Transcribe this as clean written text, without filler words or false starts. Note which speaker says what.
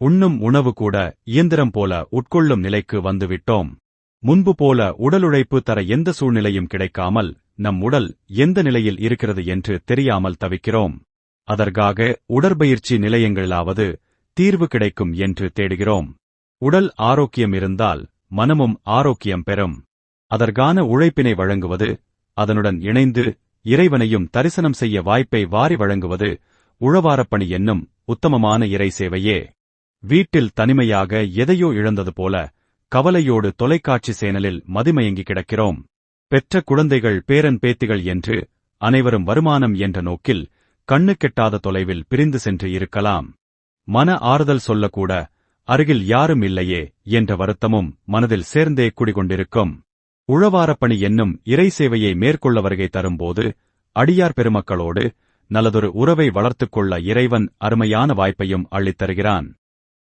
Speaker 1: உண்ணும் உணவு கூட இயந்திரம் போல உட்கொள்ளும் நிலைக்கு வந்துவிட்டோம். முன்பு போல உடலுழைப்பு தர எந்த சூழ்நிலையும் கிடைக்காமல் நம் உடல் எந்த நிலையில் இருக்கிறது என்று தெரியாமல் தவிக்கிறோம். அதற்காக உடற்பயிற்சி நிலையங்களிலாவது தீர்வு கிடைக்கும் என்று தேடுகிறோம். உடல் ஆரோக்கியம் இருந்தால் மனமும் ஆரோக்கியம் பெறும். அதற்கான உழைப்பினை வழங்குவது, அதனுடன் இணைந்து இறைவனையும் தரிசனம் செய்ய வாய்ப்பை வாரி வழங்குவது உழவாரப்பணி என்னும் உத்தமமான இறை சேவையே. வீட்டில் தனிமையாக எதையோ இழந்தது போல கவலையோடு தொலைக்காட்சி சேனலில் மதிமயங்கி கிடக்கிறோம். பெற்ற குழந்தைகள் பேரன் பேத்திகள் என்று அனைவரும் வருமானம் என்ற நோக்கில் கண்ணுக்கெட்டாத தொலைவில் பிரிந்து சென்று இருக்கலாம். மன ஆறுதல் சொல்லக்கூட அருகில் யாரும் இல்லையே என்ற வருத்தமும் மனதில் சேர்ந்தே குடிகொண்டிருக்கும். உழவாரப்பணி என்னும் இறை சேவையை மேற்கொள்ள வருகை தரும்போது அடியார் பெருமக்களோடு நல்லதொரு உறவை வளர்த்துக் கொள்ள இறைவன் அருமையான வாய்ப்பையும் அள்ளித்தருகிறான்.